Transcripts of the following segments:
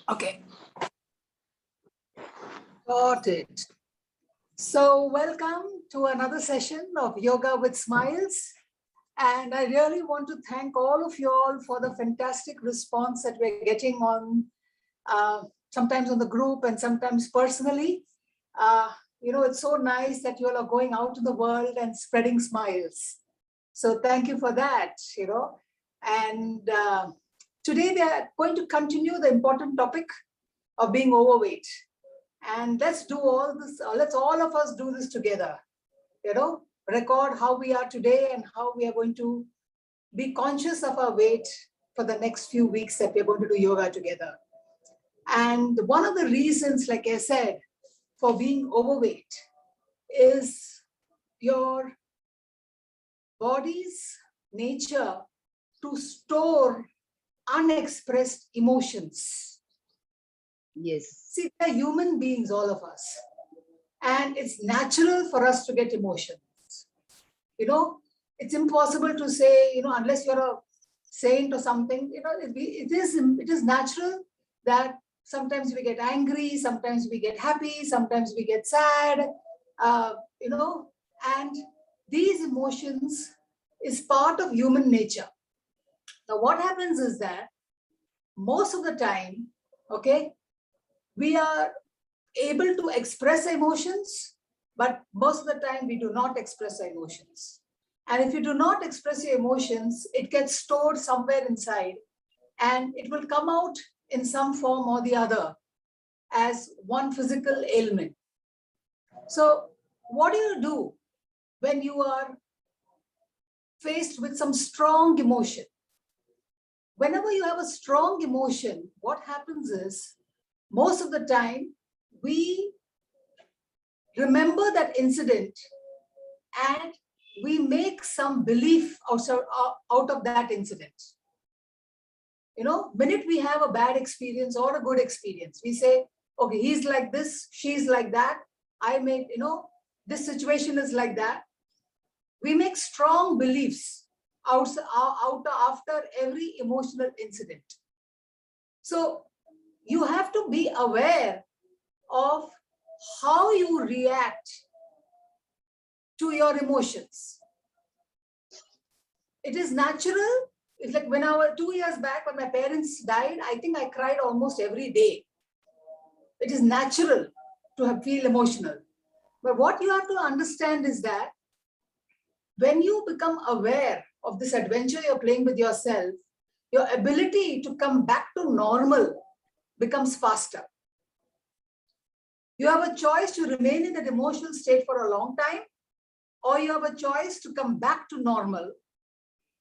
Okay, got it. So welcome to another session of Yoga with Smiles. And I really want to thank all of you all for the fantastic response that we're getting on, sometimes on the group and sometimes personally. It's so nice that you all are going out in the world and spreading smiles. So thank you for that, And today we are going to continue the important topic of being overweight. And let's do all this, let's all of us do this together, record how we are today and how we are going to be conscious of our weight for the next few weeks that we're going to do yoga together. And one of the reasons, like I said, for being overweight is your body's nature to store unexpressed emotions. Yes. See, they're human beings, all of us. And it's natural for us to get emotions. It's impossible to say, unless you're a saint or something, it is natural that sometimes we get angry, sometimes we get happy, sometimes we get sad, and these emotions is part of human nature. Now, what happens is that most of the time, okay, we are able to express emotions, but most of the time we do not express our emotions. And if you do not express your emotions, it gets stored somewhere inside and it will come out in some form or the other as one physical ailment. So what do you do when you are faced with some strong emotion? Whenever you have a strong emotion, what happens is most of the time we remember that incident and we make some belief out of that incident. Minute we have a bad experience or a good experience, we say, okay, he's like this, she's like that, this situation is like that. We make strong beliefs out after every emotional incident. So you have to be aware of how you react to your emotions. It is natural. It's like when I was 2 years back, when my parents died, I think I cried almost every day. It is natural to feel emotional. But what you have to understand is that when you become aware of this adventure you're playing with yourself, your ability to come back to normal becomes faster. You have a choice to remain in that emotional state for a long time, or you have a choice to come back to normal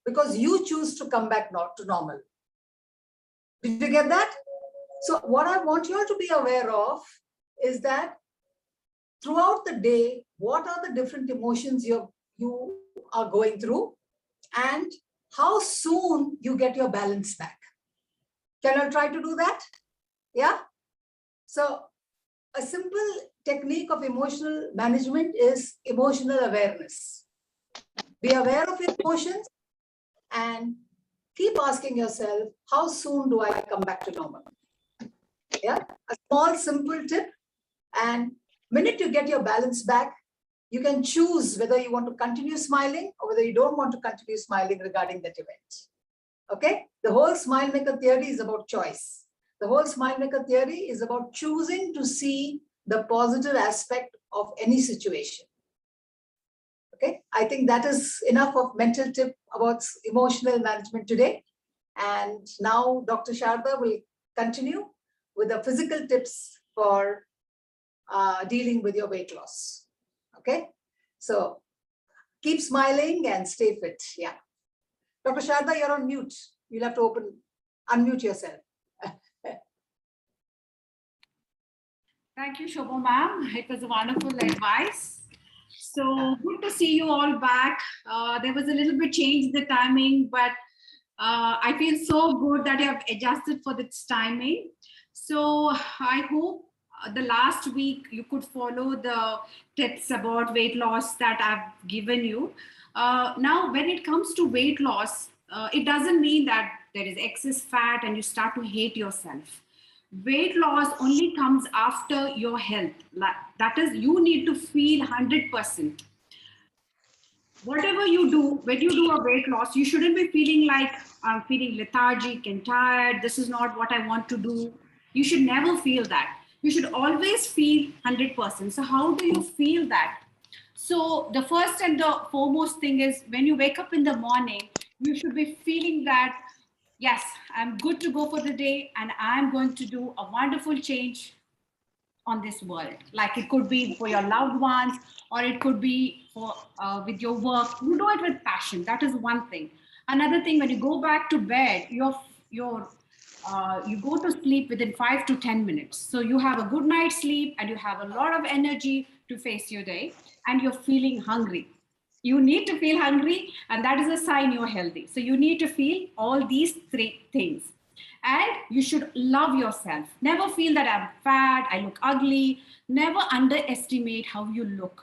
because you choose to come back to normal. Did you get that? So what I want you all to be aware of is that throughout the day, what are the different emotions you are going through and how soon you get your balance back. Can I try to do that? Yeah? So a simple technique of emotional management is emotional awareness. Be aware of your emotions and keep asking yourself, how soon do I come back to normal? Yeah, a small, simple tip. And minute you get your balance back, you can choose whether you want to continue smiling or whether you don't want to continue smiling regarding that event. Okay? The whole Smile Maker theory is about choice. The whole Smile Maker theory is about choosing to see the positive aspect of any situation. Okay? I think that is enough of mental tip about emotional management today. And now Dr. Sharda will continue with the physical tips for dealing with your weight loss. Okay? So keep smiling and stay fit. Yeah. Dr. Sharda, you're on mute. You'll have to unmute yourself. Thank you, Shobha ma'am. It was a wonderful advice. So good to see you all back. There was a little bit change in the timing, but I feel so good that you have adjusted for this timing. So I hope the last week you could follow the tips about weight loss that I've given you. Now, when it comes to weight loss, it doesn't mean that there is excess fat and you start to hate yourself. weight loss only comes after your health. That is, you need to feel 100%. Whatever you do, when you do a weight loss, you shouldn't be feeling like I'm feeling lethargic and tired. This is not what I want to do. You should never feel that. You should always feel 100%. So how do you feel that? So the first and the foremost thing is when you wake up in the morning, you should be feeling that, yes, I'm good to go for the day and I'm going to do a wonderful change on this world. Like it could be for your loved ones, or it could be for with your work. You do it with passion. That is one thing. Another thing, when you go back to bed, you go to sleep within 5 to 10 minutes. So you have a good night's sleep and you have a lot of energy to face your day, and you're feeling hungry. You need to feel hungry, and that is a sign you're healthy. So you need to feel all these three things. And you should love yourself. Never feel that I'm fat, I look ugly. Never underestimate how you look.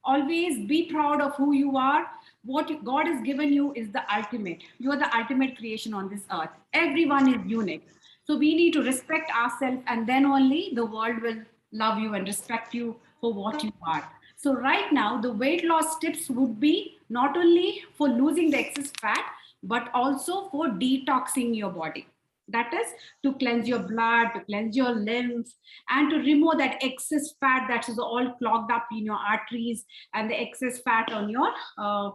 Always be proud of who you are. What God has given you is the ultimate. You are the ultimate creation on this earth. Everyone is unique. So we need to respect ourselves, and then only the world will love you and respect you for what you are. So right now, the weight loss tips would be not only for losing the excess fat, but also for detoxing your body. That is to cleanse your blood, to cleanse your lymph, and to remove that excess fat that is all clogged up in your arteries and the excess fat on your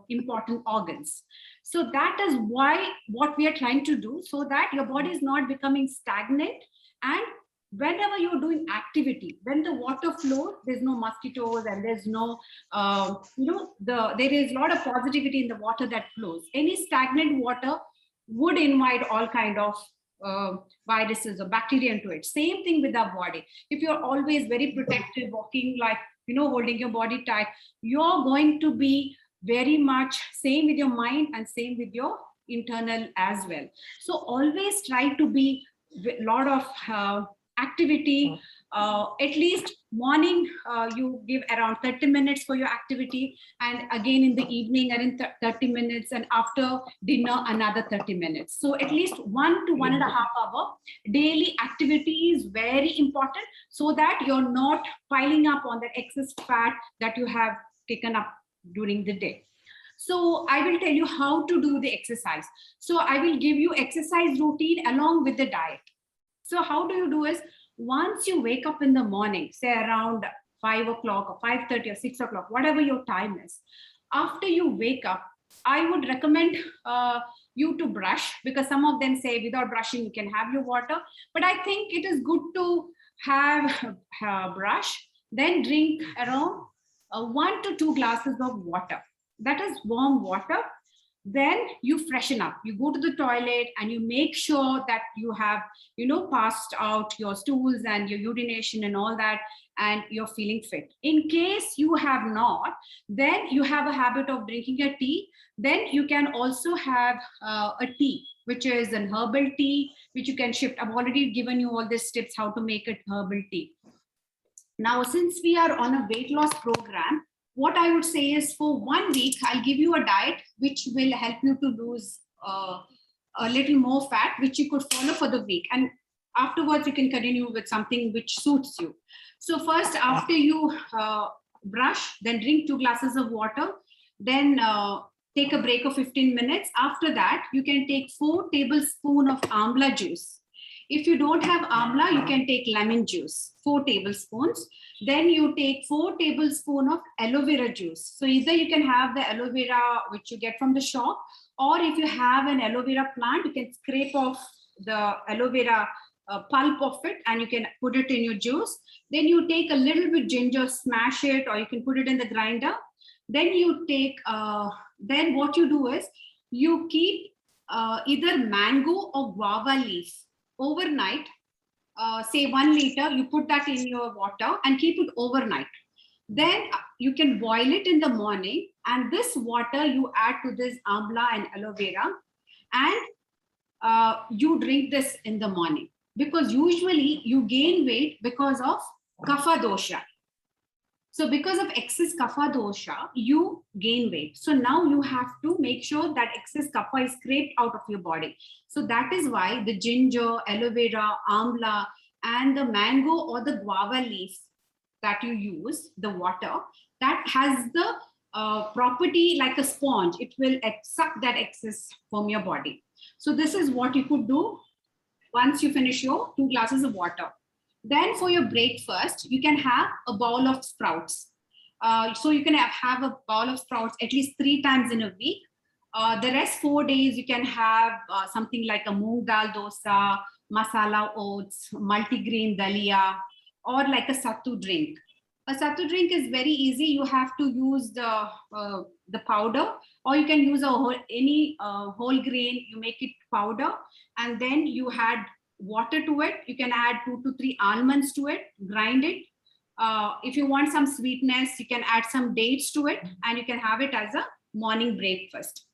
important organs. So that is why what we are trying to do, so that your body is not becoming stagnant. And whenever you're doing activity, when the water flows, there's no mosquitoes and there's no, there is a lot of positivity in the water that flows. Any stagnant water would invite all kind of viruses or bacteria into it. Same thing with our body. If you're always very protective, walking like, holding your body tight, you're going to be very much same with your mind and same with your internal as well. So always try to be a lot of activity. At least morning, you give around 30 minutes for your activity, and again in the evening and 30 minutes, and after dinner another 30 minutes. So at least 1 to 1.5 hour daily activity is very important, so that you're not piling up on that excess fat that you have taken up during the day. So I will tell you how to do the exercise. So I will give you exercise routine along with the diet. So how do you do is, once you wake up in the morning, say around 5 o'clock or 5:30 or 6 o'clock, whatever your time is, after you wake up, I would recommend you to brush, because some of them say without brushing you can have your water. But I think it is good to have a brush, then drink around 1 to 2 glasses of water. That is warm water. Then you freshen up, you go to the toilet and you make sure that you have passed out your stools and your urination and all that, and you're feeling fit. In case you have not, then you have a habit of drinking a tea, then you can also have a tea which is an herbal tea, which you can shift. I've already given you all these tips how to make a herbal tea. Now, since we are on a weight loss program, what I would say is, for 1 week, I'll give you a diet which will help you to lose a little more fat, which you could follow for the week. And afterwards, you can continue with something which suits you. So first, after you brush, then drink 2 glasses of water, then take a break of 15 minutes. After that, you can take 4 tablespoons of amla juice. If you don't have amla, you can take lemon juice, 4 tablespoons. Then you take 4 tablespoons of aloe vera juice. So either you can have the aloe vera which you get from the shop, or if you have an aloe vera plant, you can scrape off the aloe vera pulp of it and you can put it in your juice. Then you take a little bit ginger, smash it, or you can put it in the grinder. Then you take, then what you do is, you keep either mango or guava leaf overnight. Say 1 liter, you put that in your water and keep it overnight. Then you can boil it in the morning, and this water you add to this amla and aloe vera, and you drink this in the morning. Because usually you gain weight because of kapha dosha. So because of excess kapha dosha, you gain weight. So now you have to make sure that excess kapha is scraped out of your body. So that is why the ginger, aloe vera, amla, and the mango or the guava leaf that you use, the water, that has the property like a sponge. It will suck that excess from your body. So this is what you could do once you finish your 2 glasses of water. Then for your breakfast, you can have a bowl of sprouts. So you can have a bowl of sprouts at least 3 times in a week. The rest 4 days, you can have something like a moong dal dosa, masala oats, multigrain dalia, or like a sattu drink. A sattu drink is very easy. You have to use the powder, or you can use any whole grain. You make it powder, and then you add water to it. You can add 2 to 3 almonds to it, grind it. If you want some sweetness, you can add some dates to it, and you can have it as a morning breakfast.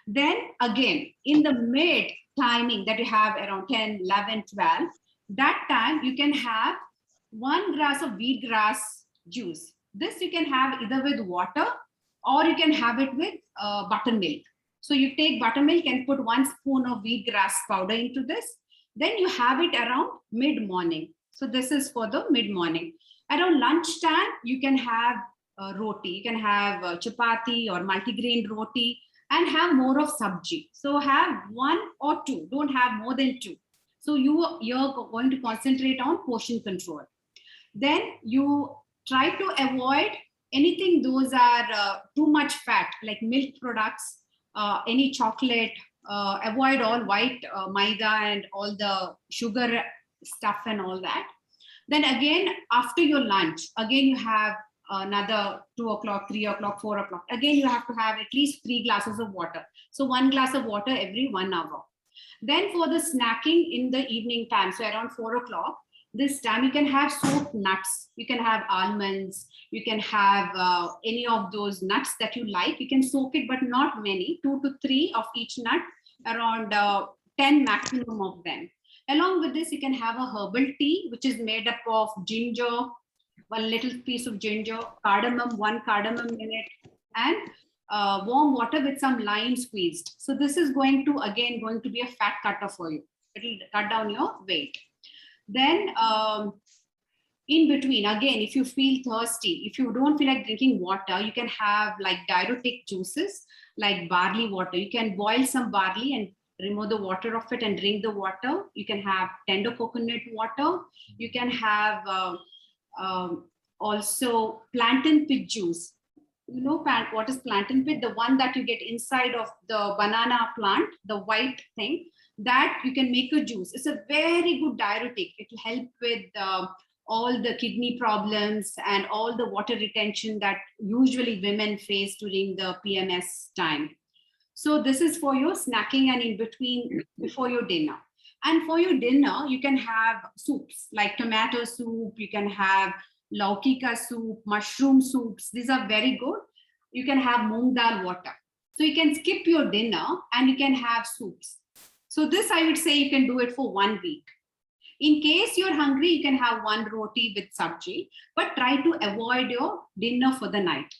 Then again, in the mid timing that you have around 10, 11, 12, that time you can have 1 glass of wheatgrass juice. This you can have either with water, or you can have it with buttermilk. So you take buttermilk and put 1 spoon of wheatgrass powder into this. Then you have it around mid-morning. So this is for the mid-morning. Around lunchtime, you can have roti. You can have chapati or multigrain roti, and have more of sabji. So have 1 or 2. Don't have more than 2. So you're going to concentrate on portion control. Then you try to avoid anything those are too much fat, like milk products, any chocolate. Avoid all white maida and all the sugar stuff and all that. Then again, after your lunch, again you have another 2 o'clock, 3 o'clock, 4 o'clock. Again, you have to have at least 3 glasses of water. So 1 glass of water every 1 hour. Then for the snacking in the evening time, so around 4 o'clock, this time you can have soaked nuts. You can have almonds. You can have any of those nuts that you like. You can soak it, but not many, 2 to 3 of each nut, around 10 maximum of them. Along with this, you can have a herbal tea, which is made up of ginger, 1 little piece of ginger, cardamom, 1 cardamom in it, and warm water with some lime squeezed. So this is going to be a fat cutter for you. It will cut down your weight. Then in between, again, if you feel thirsty, if you don't feel like drinking water, you can have like diuretic juices, like barley water. You can boil some barley and remove the water of it and drink the water. You can have tender coconut water. You can have also plantain pit juice. You know what is plantain pit? The one that you get inside of the banana plant, the white thing, that you can make a juice. It's a very good diuretic. It will help with all the kidney problems and all the water retention that usually women face during the PMS time. So this is for your snacking and in between before your dinner. And for your dinner, you can have soups like tomato soup. You can have lauki ka soup, mushroom soups. These are very good. You can have moong dal water. So you can skip your dinner and you can have soups. So this, I would say, you can do it for 1 week. In case you're hungry, you can have 1 roti with sabji, but try to avoid your dinner for the night.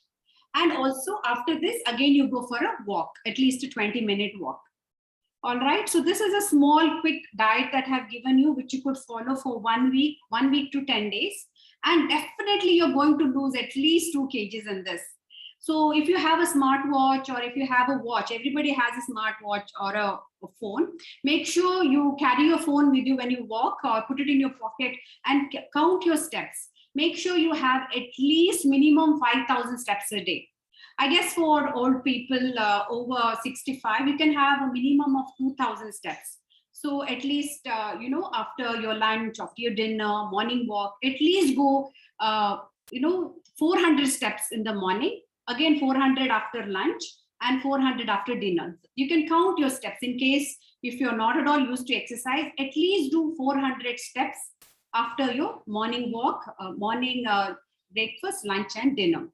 And also after this, again, you go for a walk, at least a 20-minute walk. All right. So this is a small, quick diet that I have given you, which you could follow for 1 week to 10 days. And definitely you're going to lose at least 2 kgs in this. So if you have a smartwatch or if you have a watch, everybody has a smartwatch or a phone. Make sure you carry your phone with you when you walk or put it in your pocket and count your steps. Make sure you have at least minimum 5,000 steps a day. I guess for old people over 65, you can have a minimum of 2,000 steps. So at least, after your lunch, after your dinner, morning walk, at least go, 400 steps in the morning. Again, 400 after lunch and 400 after dinner. You can count your steps in case if you're not at all used to exercise, at least do 400 steps after your morning walk, morning breakfast, lunch and dinner.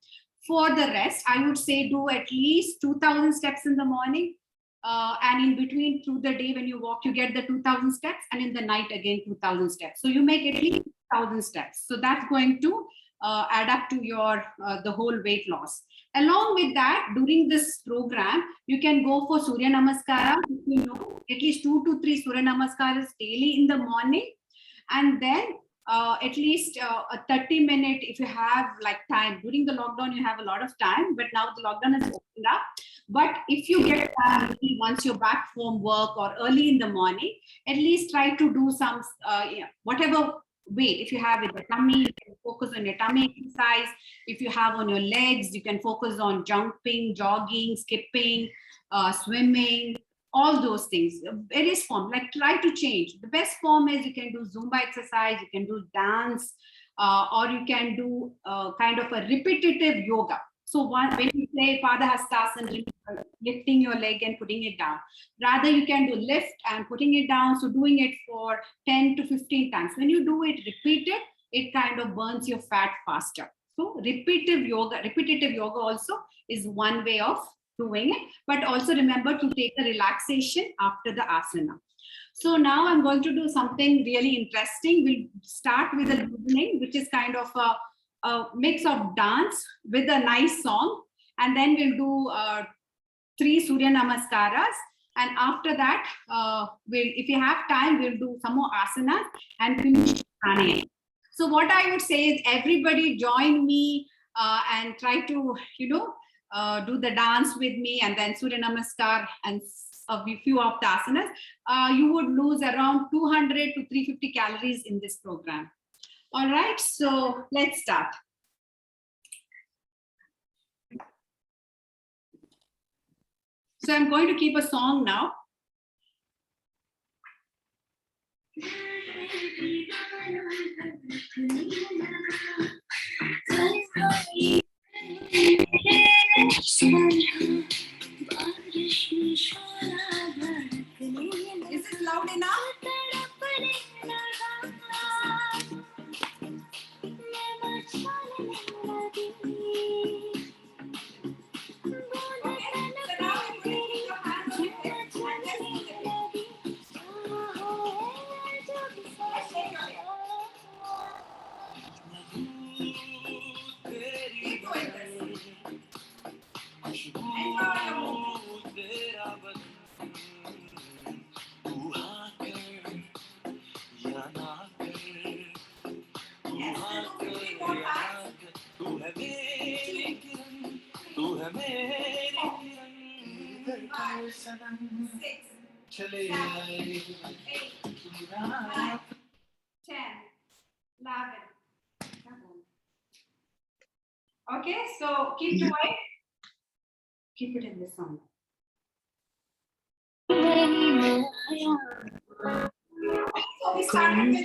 For the rest, I would say do at least 2,000 steps in the morning. And in between through the day when you walk, you get the 2,000 steps, and in the night again 2,000 steps. So you make at least 1,000 steps. So that's going to add up to your the whole weight loss. Along with that, during this program, you can go for Surya Namaskara. At least 2 to 3 Surya Namaskaras daily in the morning. And then at least a 30-minute, if you have like time. During the lockdown, you have a lot of time, but now the lockdown has opened up. But if you get time once you're back from work or early in the morning, at least try to do some, whatever weight. If you have in the tummy, you can focus on your tummy exercise. If you have on your legs, you can focus on jumping, jogging, skipping, swimming, all those things. Various form, like try to change. The best form is you can do Zumba exercise, you can do dance, or you can do kind of a repetitive yoga. So when you say Padahastasana, lifting your leg and putting it down, rather you can do lift and putting it down. So doing it for 10 to 15 times. When you do it repeated, it kind of burns your fat faster. So repetitive yoga also is one way of doing it, but also remember to take a relaxation after the asana. So now I'm going to do something really interesting. We'll start with a loosening, which is kind of a mix of dance with a nice song. And then we'll do 3 Surya Namaskaras. And after that, if you have time, we'll do some more asanas and finish pranayama. So what I would say is everybody join me and try to, do the dance with me, and then Surya Namaskar and a few of the asanas. You would lose around 200 to 350 calories in this program. All right, so let's start. So I'm going to keep a song now. Is it loud enough? Chale 8, 9, 10, 11. Okay, so keep quiet. Keep it in the song. So we start with this.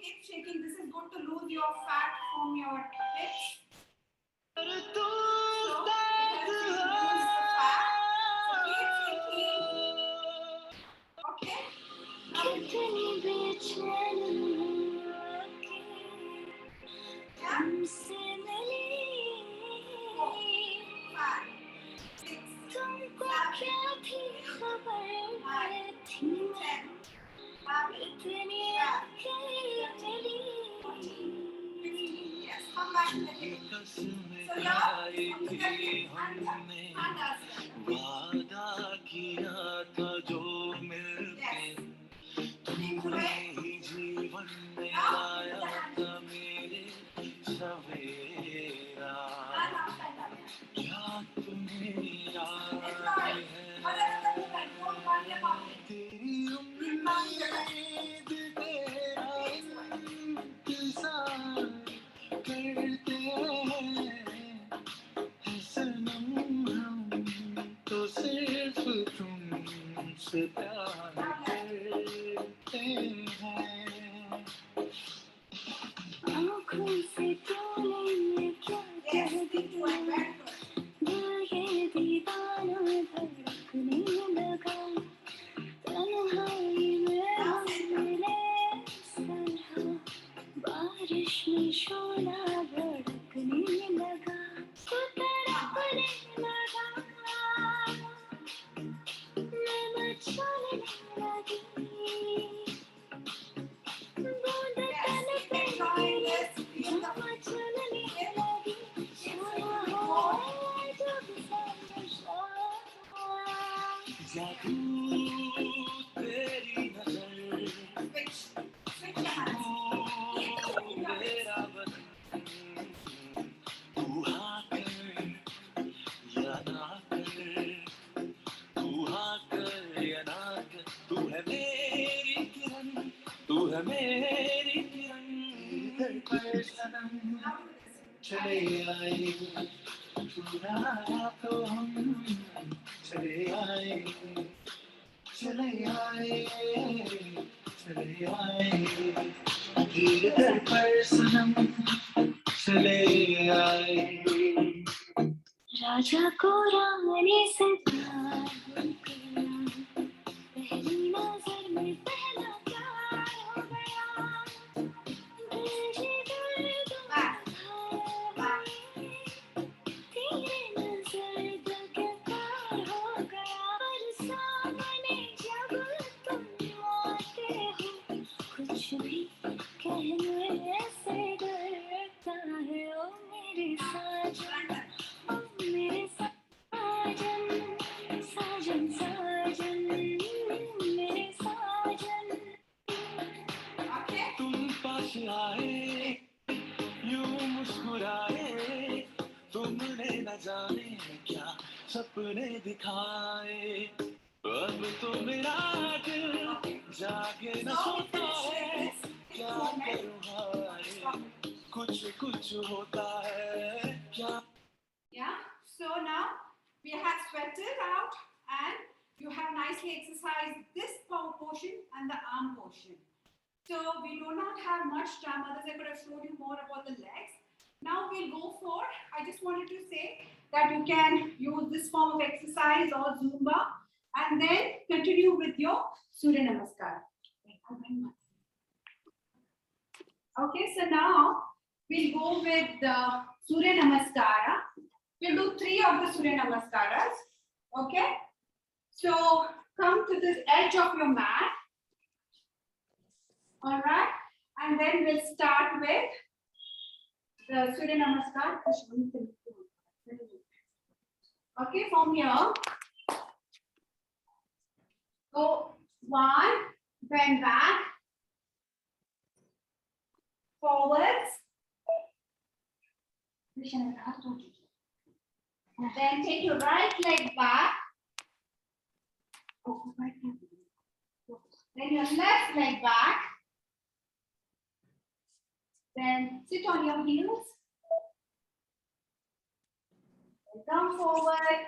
Keep shaking. This is good to lose your fat from your hips. वादा किया था जो मिलके तुमने ही जीवन में लाया था मेरे सवेरा क्या तुम्हें याद है तेरी उम्मीद तेरा इंतजार करते हैं सनम हम तो सिर्फ तुमसे प्यार करते करते हैं। आँखों से तूने क्या कह दिया, दिल ये दीवाना धड़कने लगा, तन्हाई में हम मिले सरहा, बारिश में शोला भड़कने लगा, तो तड़पने लगा, मैं मचाने लगी, बूंद तन पे गिरी, हवा चलने लगी, छाया हुआ जब समझा, जादू तेरी नजर, तू मेरा बदन, तू हाँ कर या ना कर, तू हाँ कर या ना कर, तू है मेरी किरण, तू है मेरी किरण, तेरे पर सनम चले आए, तू ना तो हम चले आए, चले आए, चले आए, तेरे पर सनम चले आए। राजा को रानी से प्यार हो गया, पहली नजर में पहला प्यार हो गया, भेजी दर्द भाई, तेरे नजर दिल के पार हो गया, और सामने जब तुम आते हो, कुछ भी कहने से डरता है, ओ मेरे साजन, ओ मेरे साजन, साजन साजन, मेरे साजन, तुम पास आए, यूं मुस्कुराए, तुमने न जाने क्या सपने दिखाए, अब तो मेरा दिल जागे न सोता है, क्या करूँ हाय, कुछ कुछ होता है क्या। Yeah. So now we have sweated out and you have nicely exercised this portion and the arm portion. So we do not have much time. Others I could have showed you more about the legs. Now we'll go for, I just wanted to say that you can use this form of exercise or Zumba and then continue with your Surya Namaskar. Okay, so now we'll go with the Surya Namaskara. We'll do 3 of the Surya Namaskaras. Okay, so come to this edge of your mat. All right, and then we'll start with the Surya Namaskar. Okay, from here, go 1, bend back, forwards, then take your right leg back, then your left leg back, then sit on your heels, then come forward,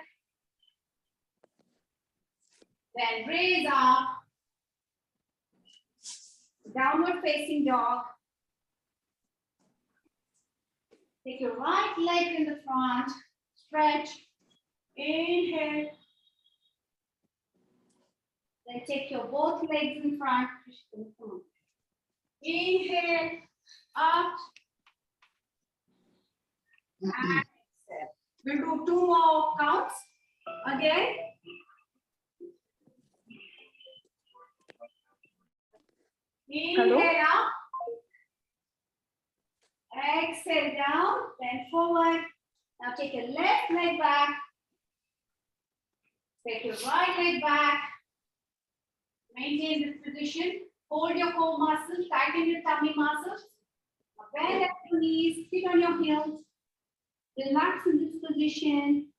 then raise up, downward facing dog. Take your right leg in the front, stretch, inhale. Then take your both legs in front. Inhale, up, and exhale. We'll do 2 more counts. Again. Inhale up. Exhale down, bend forward. Now take your left leg back. Take your right leg back. Maintain this position. Hold your core muscles, tighten your tummy muscles. Now bend at your knees, sit on your heels. Relax in this position.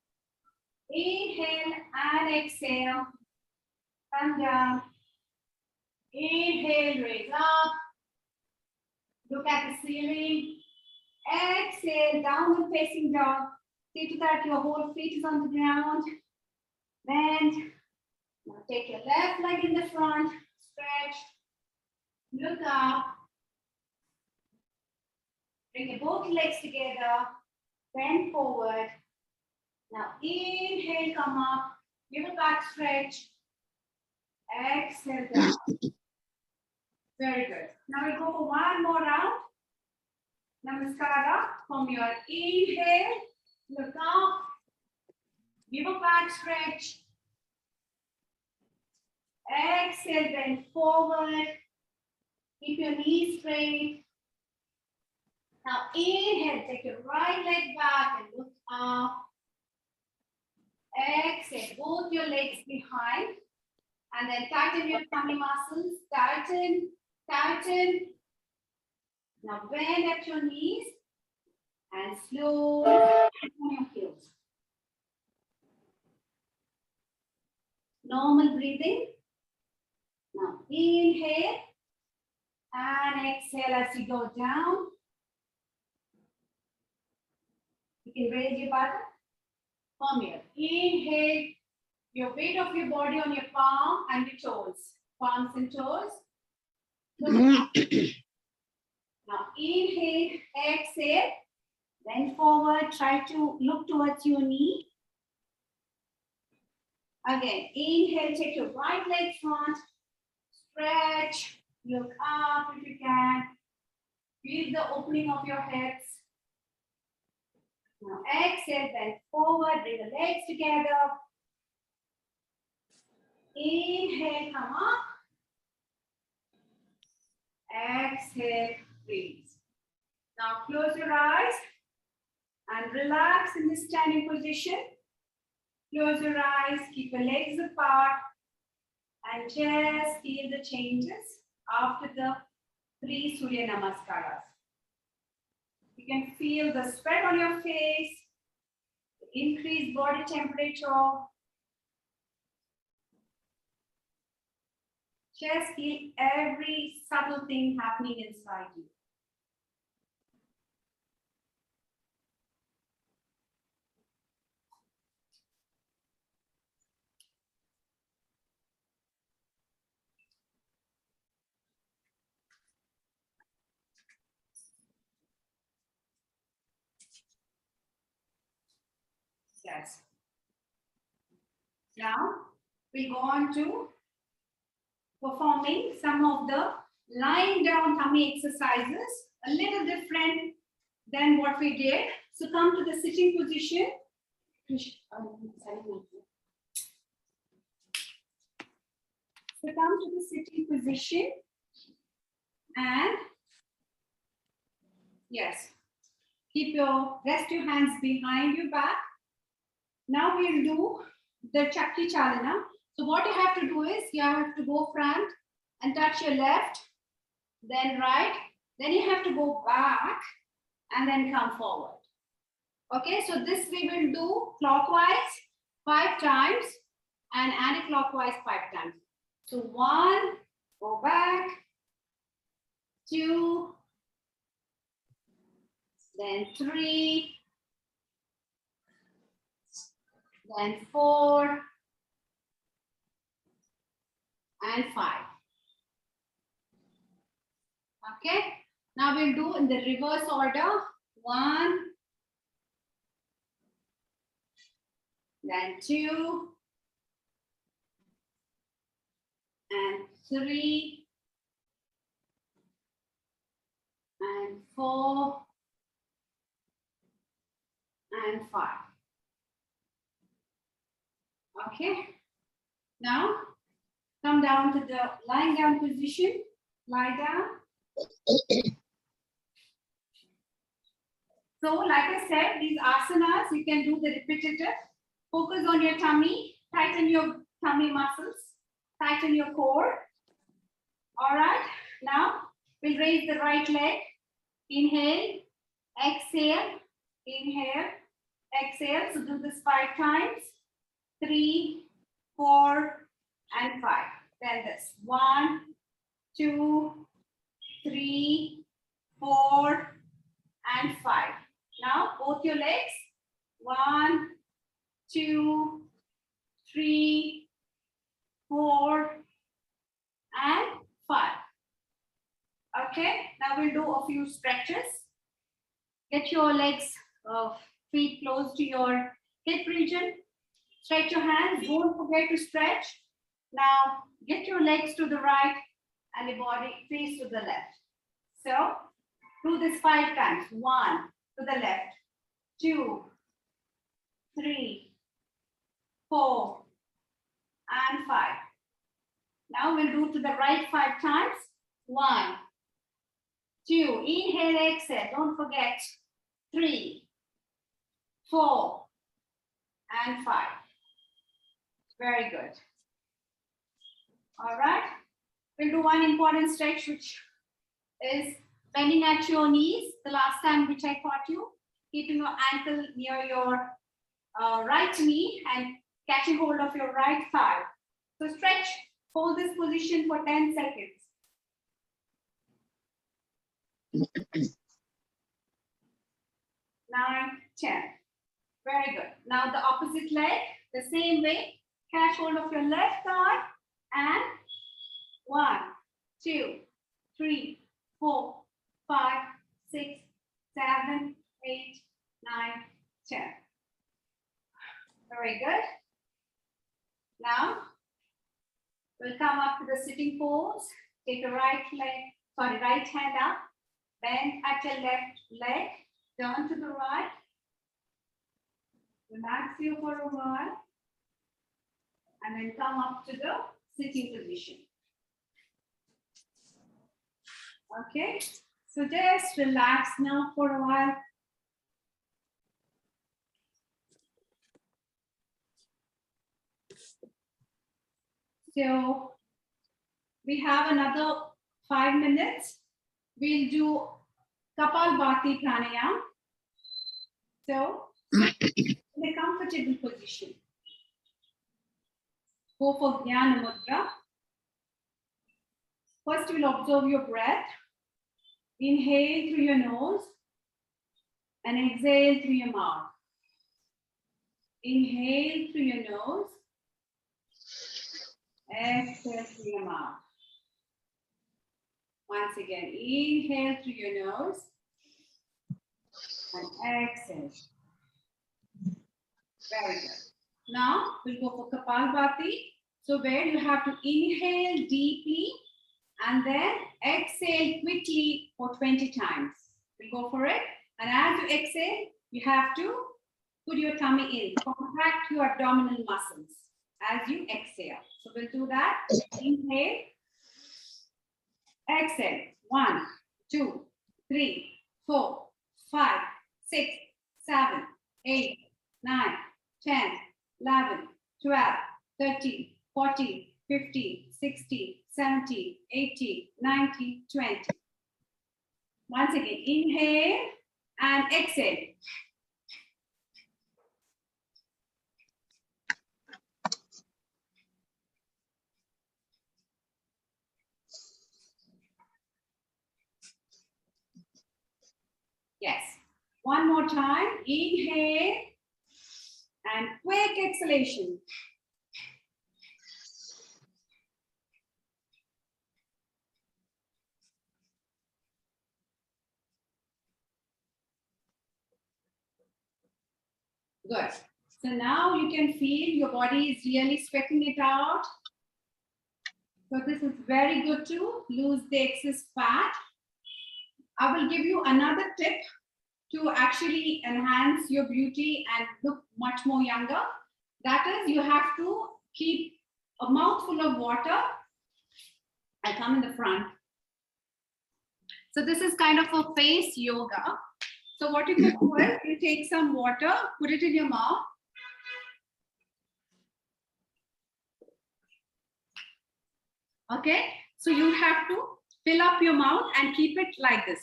Inhale and exhale. Come down. Inhale, raise up. Look at the ceiling. Exhale, downward facing dog. See to that your whole feet is on the ground. Bend. Now take your left leg in the front. Stretch. Look up. Bring your both legs together. Bend forward. Now inhale, come up. Give a back stretch. Exhale down. Very good. Now we go for one more round. Namaskara. From your inhale, look up. Give a back stretch. Exhale, bend forward. Keep your knees straight. Now inhale, take your right leg back and look up. Exhale, both your legs behind. And then tighten your tummy muscles. Tighten, tighten. Now bend at your knees and slowly bend on your heels. Normal breathing. Now inhale and exhale as you go down. You can raise your bottom. Come here. Inhale. Your weight of your body on your palm and your toes. Palms and toes. Now inhale, exhale. Bend forward. Try to look towards your knee. Again, inhale, take your right leg front. Stretch. Look up if you can. Feel the opening of your hips. Now exhale, bend forward, bring the legs together. Inhale, come up. Exhale, release. Now close your eyes and relax in this standing position. Close your eyes, keep your legs apart and just feel the changes after the 3 Surya Namaskaras. You can feel the sweat on your face, the increased body temperature. Just feel every subtle thing happening inside you. Yes. Now we go on to performing some of the lying down tummy exercises, a little different than what we did. So come to the sitting position. So come to the sitting position and yes, rest your hands behind your back. Now we'll do the Chakri Chalana. So what you have to do is you have to go front and touch your left, then right, then you have to go back and then come forward. Okay, so this we will do clockwise 5 times and anti-clockwise 5 times. So 1, go back, 2, then 3, then 4, and 5. Okay, now we'll do in the reverse order. 1, then 2, and 3, and 4, and 5. Okay, now come down to the lying down position. Lie down. So like I said, these asanas, you can do the repetitive. Focus on your tummy, tighten your tummy muscles, tighten your core. All right, now we'll raise the right leg. Inhale, exhale, inhale, exhale. So do this 5 times. 3, 4, and 5. Then this 1, 2, 3, 4, and 5. Now both your legs. 1, 2, 3, 4, and 5. Okay, now we'll do a few stretches. Get your legs, feet close to your hip region. Stretch your hands, don't forget to stretch. Now, get your legs to the right and the body face to the left. So, do this 5 times. 1, to the left. 2, 3, 4, and 5. Now, we'll do to the right 5 times. 1, 2, inhale, exhale, don't forget. 3, 4, and 5. Very good. All right. We'll do one important stretch, which is bending at your knees. The last time which I taught you, keeping your ankle near your right knee and catching hold of your right thigh. So stretch, hold this position for 10 seconds. 9, 10. Very good. Now the opposite leg, the same way. Catch hold of your left thigh and 1, 2, 3, 4, 5, 6, 7, 8, 9, 10. Very good. Now we'll come up to the sitting pose. Take the right hand up. Bend at your left leg. Turn to the right. Relax you for a while. And then come up to the sitting position. Okay, so just relax now for a while. So we have another 5 minutes. We'll do Kapalbhati Pranayam. So in a comfortable position. Go for Jnana Mudra. First, you will observe your breath. Inhale through your nose and exhale through your mouth. Inhale through your nose. Exhale through your mouth. Once again, inhale through your nose and exhale. Very good. Now we'll go for Kapalbhati. So where you have to inhale deeply and then exhale quickly for 20 times. We'll go for it. And as you exhale, you have to put your tummy in. Contract your abdominal muscles as you exhale. So we'll do that. Inhale. Exhale. 1, 2, 3, 4, 5, 6, 7, 8, 9, 10, 11, 12, 13, 14, 15, 16, 17, 18, 19, 20. Once again, inhale and exhale. Yes. One more time. Inhale and quick exhalation. Good. So now you can feel your body is really sweating it out. So this is very good to lose the excess fat. I will give you another tip to actually enhance your beauty and look much more younger. That is, you have to keep a mouthful of water. I'll come in the front. So this is kind of a face yoga. So what you can do is you take some water, put it in your mouth. Okay, so you have to fill up your mouth and keep it like this.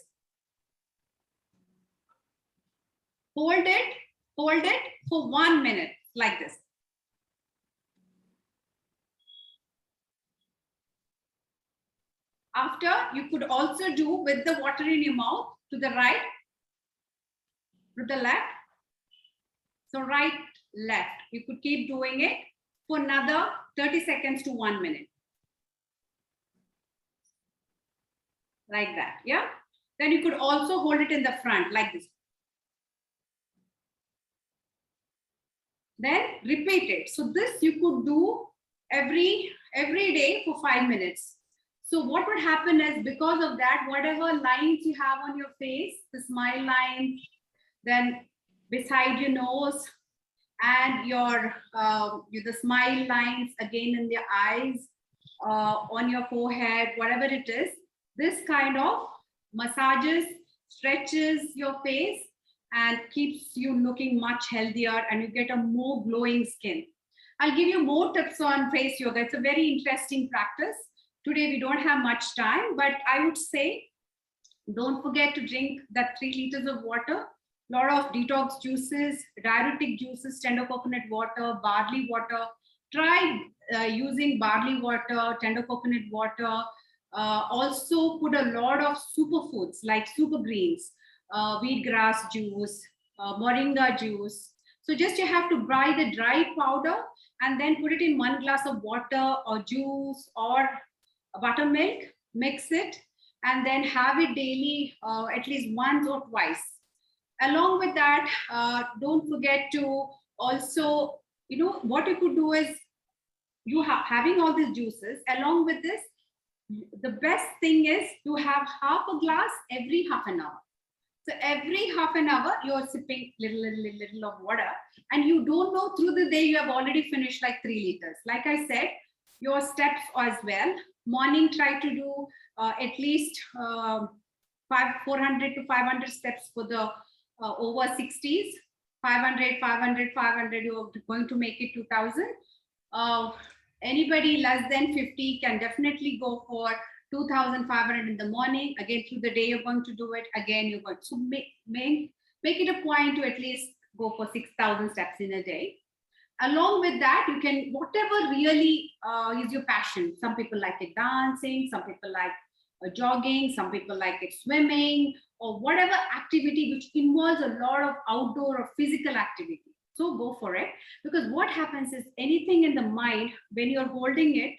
Hold it for 1 minute like this. After, you could also do with the water in your mouth to the right, to the left. So right, left. You could keep doing it for another 30 seconds to 1 minute. like that. Yeah. Then you could also hold it in the front like this. Then repeat it. So this you could do every day for 5 minutes. So what would happen is, because of that, whatever lines you have on your face, the smile lines, then beside your nose, and your the smile lines again in the eyes, on your forehead, whatever it is, this kind of massages, stretches your face and keeps you looking much healthier, and you get a more glowing skin. I'll give you more tips on face yoga. It's a very interesting practice. Today we don't have much time, but I would say don't forget to drink that 3 liters of water, lot of detox juices, diuretic juices, tender coconut water, barley water. Try using barley water, tender coconut water. Also put a lot of superfoods like super greens, wheatgrass juice, moringa juice. So just you have to buy the dry powder and then put it in 1 glass of water or juice or buttermilk, mix it, and then have it daily, at least once or twice. Along with that, don't forget to also, what you could do is, you having all these juices, along with this, the best thing is to have half a glass every half an hour. So every half an hour, you're sipping little of water, and you don't know, through the day, you have already finished like 3 liters. Like I said, your steps as well. Morning, try to do at least 400 to 500 steps for the over 60s. 500, 500, 500, you're going to make it 2000. Anybody less than 50 can definitely go for 2,500 in the morning. Again, through the day, you're going to do it. Again, you're going to make it a point to at least go for 6,000 steps in a day. Along with that, you can, whatever really is your passion. Some people like it dancing, some people like jogging, some people like it swimming, or whatever activity which involves a lot of outdoor or physical activity. So go for it, because what happens is, anything in the mind, when you're holding it,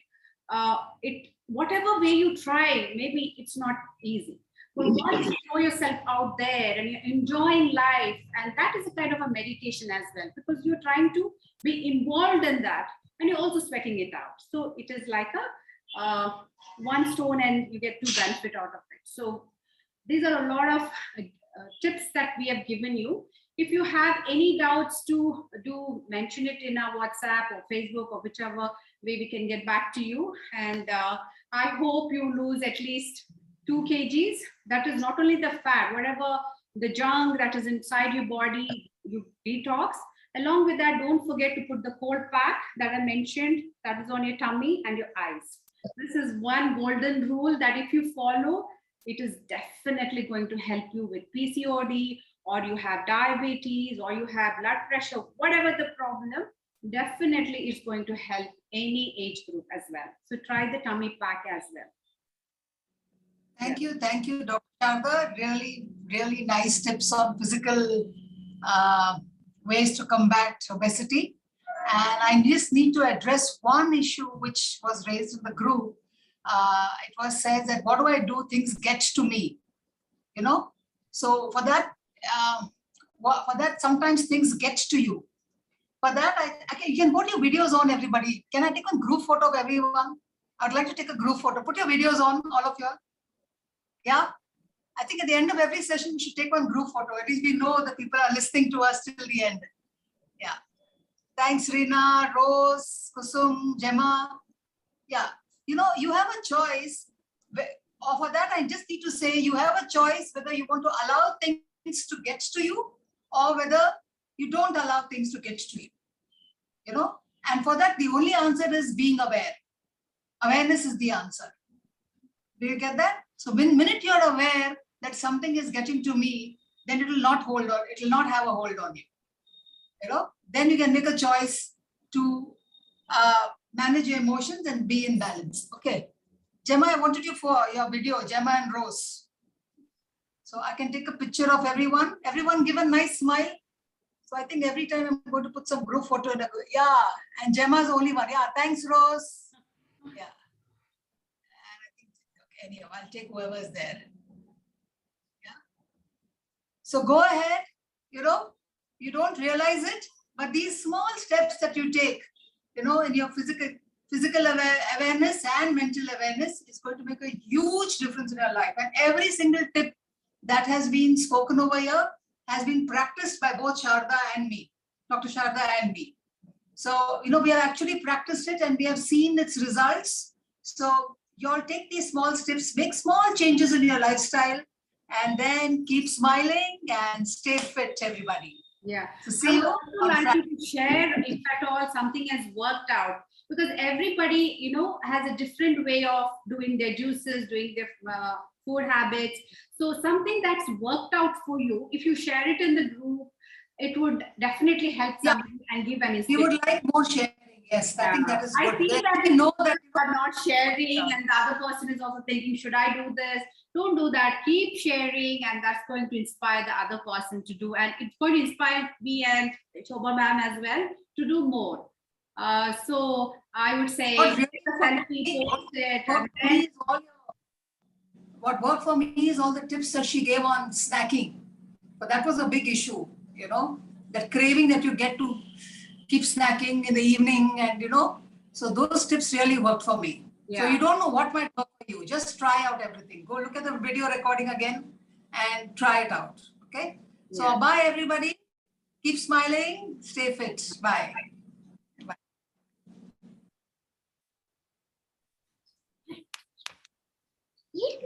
whatever way you try, maybe it's not easy. But once you throw yourself out there and you're enjoying life, and that is a kind of a meditation as well, because you're trying to be involved in that, and you're also sweating it out. So it is like a one stone and you get 2 benefit out of it. So these are a lot of tips that we have given you. If you have any doubts, do mention it in our WhatsApp or Facebook or whichever way we can get back to you. And I hope you lose at least 2 kgs. That is not only the fat, whatever the junk that is inside your body, you detox. Along with that, don't forget to put the cold pack that I mentioned, that is on your tummy and your eyes. This is one golden rule that if you follow, it is definitely going to help you with PCOD, or you have diabetes, or you have blood pressure, whatever the problem, definitely is going to help any age group as well. So try the tummy pack as well. Thank you, Dr. Sharda. Really, really nice tips on physical ways to combat obesity. And I just need to address one issue which was raised in the group. It was said that, what do I do? Things get to me, So for that, sometimes things get to you. For that, you can put your videos on, everybody. Can I take a group photo of everyone? I'd like to take a group photo. Put your videos on, all of you. Yeah. I think at the end of every session, we should take one group photo. At least we know that people are listening to us till the end. Yeah. Thanks, Reena, Rose, Kusum, Gemma. Yeah. You have a choice. For that, I just need to say, you have a choice whether you want to allow things to get to you, or whether you don't allow things to get to you. And for that, the only answer is being aware. Awareness is the answer. Do you get that? So when minute you're aware that something is getting to me, then it will not have a hold on you. Then you can make a choice to manage your emotions and be in balance. Okay. Gemma, I wanted you for your video, Gemma and Rose. So I can take a picture of everyone. Everyone give a nice smile. So I think every time I'm going to put some group photo. Yeah. And Gemma's the only one. Yeah. Thanks, Rose. Yeah. And I think, anyhow, I'll take whoever's there. Yeah. So go ahead, you know, you don't realize it, but these small steps that you take, you know, in your physical awareness and mental awareness is going to make a huge difference in your life. And every single tip that has been spoken over here has been practiced by both Sharda and me, Dr. Sharda and me. So, you know, we have actually practiced it and we have seen its results. So you all take these small steps, make small changes in your lifestyle, and then keep smiling and stay fit, everybody. Yeah. So I see would you also on like Friday. you to share if at all something has worked out, because everybody, you know, has a different way of doing their juices, doing their food habits. So something that's worked out for you, if you share it in the group, it would definitely help Yeah. somebody and give an You inspiration. would like more sharing. Yes, I think that is I good. feel Let that me know that you are not sharing and the other person is also thinking, should I do this? Don't do that. Keep sharing, and that's going to inspire the other person to do. And it's going to inspire me and Shobha ma'am as well to do more. So I would say, What really take a selfie, post it, and worked for me then is what worked for me is all the tips that she gave on snacking. But that was a big issue, you know, that craving that you get to keep snacking in the evening, and you know, so those tips really worked for me. So yeah. you don't know what might work for you. Just try out everything. Go look at the video recording again and try it out. Okay. So Yeah. bye everybody. Keep smiling. Stay fit. Bye. Yes,